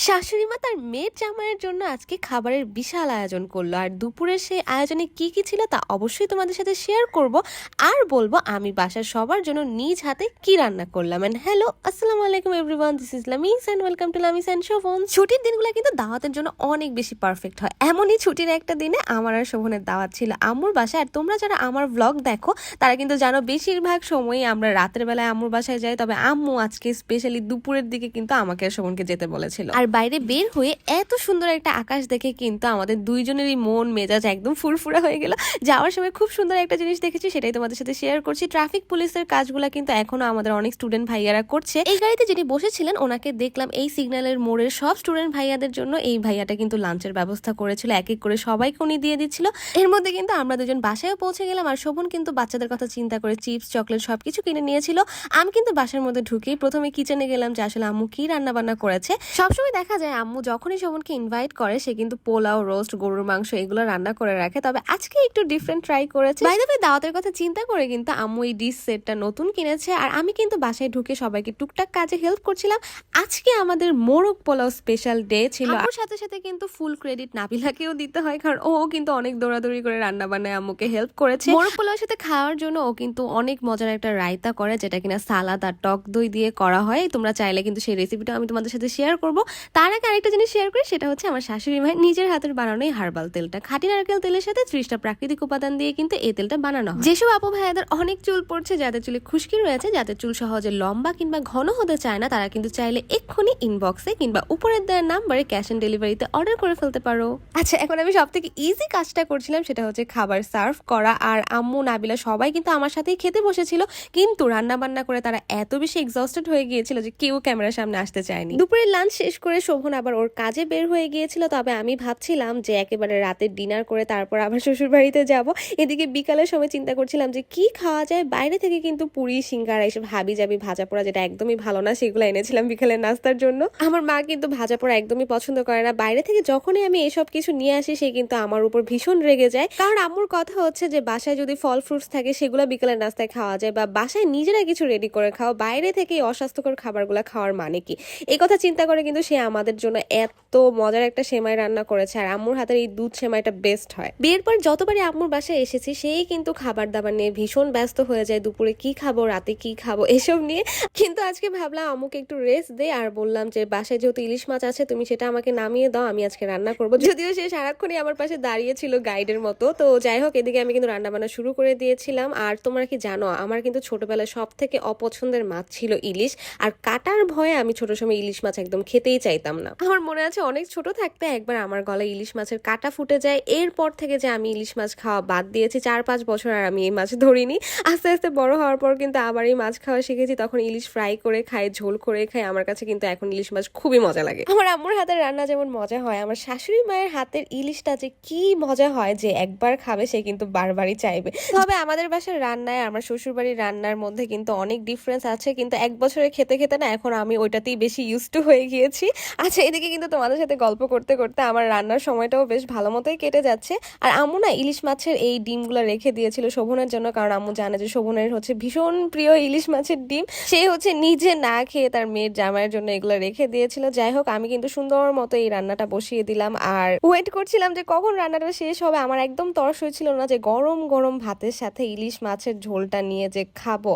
শাশুড়ি মা তার মেয়ের জামাইয়ের জন্য আজকে খাবারের বিশাল আয়োজন করলো। আর দুপুরের সেই আয়োজনে কি কি ছিল তা অবশ্যই তোমাদের সাথে শেয়ার করব। আর বলবো আমি বাসার সবার জন্য নিজ হাতে কি রান্না করলাম। এন্ড হ্যালো, আসসালামু আলাইকুম everyone, this is Lamis and welcome to Lamis and Shovon. ছুটির দিনগুলো কিন্তু দাওয়াতের জন্য অনেক বেশি পারফেক্ট হয়। এমনই ছুটির একটা দিনে আমার আর শোভনের দাওয়াত ছিল আম্মুর বাসায়। আর তোমরা যারা আমার ব্লগ দেখো তারা কিন্তু জানো বেশিরভাগ সময়ই আমরা রাতের বেলায় আম্মুর বাসায় যাই, তবে আম্মু আজকে স্পেশালি দুপুরের দিকে কিন্তু আমাকে আর শোভনকে যেতে বলেছিল। আর বাইরে বের হয়ে এত সুন্দর একটা আকাশ দেখে কিন্তু আমাদের দুইজনেরই মন মেজাজ একদম ফুরফুরা হয়ে গেল। যাওয়ার সময় খুব সুন্দর একটা জিনিস দেখেছি, সেটাই তোমাদের সাথে শেয়ার করছি। ট্রাফিক পুলিশের কাজগুলো কিন্তু এখনো আমাদের অনেক স্টুডেন্ট ভাইয়ারা করছে। এই গাড়িতে যিনি বসেছিলেন ওনাকে দেখলাম এই সিগন্যালের মোড়ের সব স্টুডেন্ট ভাইয়াদের জন্য এই ভাইয়াটা কিন্তু লাঞ্চের ব্যবস্থা করেছিল, এক এক করে সবাইকে উনি দিয়ে দিচ্ছিল। এর মধ্যে কিন্তু আমরা দুজন বাসায়ও পৌঁছে গেলাম। আর শোভন কিন্তু বাচ্চাদের কথা চিন্তা করে চিপস চকলেট সবকিছু কিনে নিয়েছিল। আমি কিন্তু বাসার মধ্যে ঢুকেই প্রথমে কিচেনে গেলাম যে আসলে আম্মু কি রান্না বান্না করেছে। সবসময় দেখা যায় আম্মু যখনই শোভনকে ইনভাইট করে সে কিন্তু পোলাও, রোস্ট, গরুর মাংস এগুলো রান্না করে রাখে, তবে আজকে একটু ডিফারেন্ট ট্রাই করেছে। বাই দ্য ওয়ে, দাওয়াতের কথা চিন্তা করে কিন্তু আম্মু এই ডিশ সেটটা নতুন কিনেছে। আর আমি কিন্তু বাসায় ঢুকে সবাইকে টুকটাক কাজে হেল্প করছিলাম। আজকে আমাদের মোরগ পোলাও স্পেশাল ডে ছিল। আম্মুর সাথে সাথে কিন্তু ফুল ক্রেডিট নাবিলাকেও দিতে হয়, কারণ ও কিন্তু অনেক দৌড়াদৌড়ি করে রান্না বান্নায় আম্মুকে হেল্প করেছে। মোরগ পোলাওর সাথে খাওয়ার জন্য ও কিন্তু অনেক মজার একটা রায়তা করে, যেটা কিনা সালাদ আর টক দই দিয়ে করা হয়। তোমরা চাইলে কিন্তু সেই রেসিপিটা আমি তোমাদের সাথে শেয়ার করবো। তার আগে আরেকটা জিনিস শেয়ার করি, সেটা হচ্ছে আমার শাশুড়ি মায়ের নিজের হাতের বানানো এই হার্বাল তেলটা। খাঁটি নারকেল তেলের সাথে 30টা প্রাকৃতিক উপাদান দিয়ে কিন্তু এই তেলটা বানানো হয়। যেসব আপু ভাইয়াদের অনেক চুল পড়ছে, যাদের চুলে খুশকি রয়েছে, যাদের চুল সহজে লম্বা কিংবা ঘন হতে চায় না, তারা কিন্তু চাইলে এক্ষুনি ইনবক্সে কিংবা উপরের দেওয়ার নাম্বারে ক্যাশ অন ডেলিভারিতে অর্ডার করে ফেলতে পারো। আচ্ছা, এখন আমি সব থেকে ইজি কাজটা করছিলাম, সেটা হচ্ছে খাবার সার্ভ করা। আর আম্মু, নাবিলা সবাই কিন্তু আমার সাথেই খেতে বসেছিল, কিন্তু রান্না বান্না করে তারা এত বেশি এক্সস্টেড হয়ে গিয়েছিল যে কেউ ক্যামেরার সামনে আসতে চায়নি। দুপুরের লাঞ্চ শেষ করে শোভন আবার ওর কাজে বের হয়ে গিয়েছিল, তবে আমি ভাবছিলাম যে একেবারে রাতের ডিনার করে তারপর আবার শ্বশুর বাড়িতে যাব। এদিকে বিকালের সময় চিন্তা করছিলাম যে কি খাওয়া যায়। বাইরে থেকে কিন্তু পুরি, সিঙ্গারা, এসব হাবি জাবি ভাজা পোড়া যেটা একদমই ভালো না, সেগুলো এনেছিলাম বিকালের নাস্তার জন্য। আমার মা কিন্তু ভাজা পোড়া একদমই পছন্দ করে না। বাইরে থেকে যখনই আমি এসব কিছু নিয়ে আসি সে কিন্তু আমার উপর ভীষণ রেগে যায়, কারণ আম্মুর কথা হচ্ছে যে বাসায় যদি ফল ফ্রুটস থাকে সেগুলো বিকালের নাস্তায় খাওয়া যায়, বা বাসায় নিজেরা কিছু রেডি করে খাও। বাইরে থেকে এই অস্বাস্থ্যকর খাবারগুলো খাওয়ার মানে কি, এই কথা চিন্তা করে কিন্তু সে আমাদের জন্য এত মজার একটা সেমাই রান্না করেছে। আর আম্মুর হাতের এই দুধ সেমাইটা বেস্ট হয়। বিয়ের পর যতবারই আম্মুর বাসায় এসেছি সেই কিন্তু খাবার দাবার নিয়ে ভীষণ ব্যস্ত হয়ে যায়, দুপুরে কি খাবো, রাতে কি খাবো, এসব নিয়ে। কিন্তু আজকে ভাবলাম আম্মুকে একটু রেস্ট দে, আর বললাম যে বাসায় যেহেতু ইলিশ মাছ আছে তুমি সেটা আমাকে নামিয়ে দাও, আমি আজকে রান্না করবো। যদিও সে সারাক্ষণই আমার পাশে দাঁড়িয়ে ছিল গাইডের মতো। তো যাই হোক, এদিকে আমি কিন্তু রান্না বান্না শুরু করে দিয়েছিলাম। আর তোমরা কি জানো, আমার কিন্তু ছোটবেলায় সব থেকে অপছন্দের মাছ ছিল ইলিশ। আর কাটার ভয়ে আমি ছোট সময় ইলিশ মাছ একদম খেতেই চাইতাম না। আমার মনে আছে অনেক ছোট থাকতে একবার আমার গলায় ইলিশ মাছের কাটা ফুটে যায়। এরপর থেকে যে আমি ইলিশ মাছ খাওয়া বাদ দিয়েছি, 4-5 বছর আর আমি এই মাছ ধরিনি। আস্তে আস্তে বড় হওয়ার পর কিন্তু আবার এই মাছ খাওয়া শিখেছি, তখন ইলিশ ফ্রাই করে খাই, ঝোল করে খাই। আমার কাছে কিন্তু এখন ইলিশ মাছ খুবই মজা লাগে। আমার আম্মুর হাতের রান্না যেমন মজা হয়, আমার শাশুড়ি মায়ের হাতের ইলিশটা যে কি মজা হয়, যে একবার খাবে সে কিন্তু বারবারই চাইবে। তবে আমাদের বাসার রান্নায় আমার শ্বশুর বাড়ির রান্নার মধ্যে কিন্তু অনেক ডিফারেন্স আছে, কিন্তু এক বছরে খেতে খেতে না এখন আমি ওইটাতেই বেশি ইউজ টু হয়ে গিয়েছি। আচ্ছা, এদিকে কিন্তু তোমাদের সাথে গল্প করতে করতে আমার রান্নার সময়টাও বেশ ভালো মতোই কেটে যাচ্ছে। আর আম্মু না ইলিশ মাছের এই ডিমগুলো রেখে দিয়েছিল শোভনের জন্য, কারণ আম্মু জানে যে শোভনের হচ্ছে ভীষণ প্রিয় ইলিশ মাছের ডিম। সে হচ্ছে নিজে না খেয়ে তার মেয়ের জামাইয়ের জন্য এগুলো রেখে দিয়েছিল। যাই হোক, আমি কিন্তু সুন্দর মতো এই রান্নাটা বসিয়ে দিলাম আর ওয়েট করছিলাম যে কখন রান্নাটা শেষ হবে। আমার একদম তরস হয়েছিল না যে গরম গরম ভাতের সাথে ইলিশ মাছের ঝোলটা নিয়ে যে খাবো।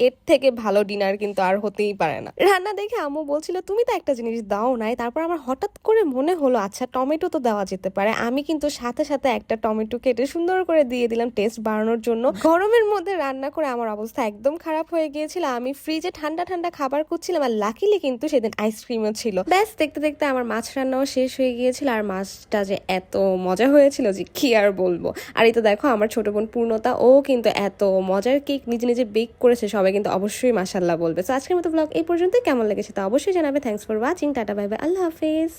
এর থেকে ভালো ডিনার কিন্তু আর হতেই পারে না। রান্না দেখে আম্মু বলছিল তুমি তো একটা জিনিস দাও নাই। তারপর আমার হঠাৎ করে মনে হলো আচ্ছা টমেটো তো দেওয়া যেতে পারে। আমি কিন্তু সাথে সাথে একটা টমেটো কেটে সুন্দর করে দিয়ে দিলাম টেস্ট বাড়ানোর জন্য। গরমের মধ্যে রান্না করে আমার অবস্থা একদম খারাপ হয়ে গিয়েছিল। আমি ফ্রিজে ঠান্ডা ঠান্ডা খাবার খুঁজছিলাম, আর লাকিলি কিন্তু সেদিন আইসক্রিমও ছিল। ব্যাস, দেখতে দেখতে আমার মাছ রান্নাও শেষ হয়ে গিয়েছিল। আর মাছটা যে এত মজা হয়েছিল যে কি আর বলবো। আর এই তো দেখো আমার ছোট বোন পূর্ণতা, ও কিন্তু এত মজার কেক নিজে নিজে বেক করেছে, সবাই কিন্তু অবশ্যই মাশাআল্লাহ বলবে। তো আজকের মতো ব্লগ এই পর্যন্তই। কেমন লেগেছে তা অবশ্যই জানাবে। Thanks for watching. Tata, bye bye, আল্লাহ হাফেজ।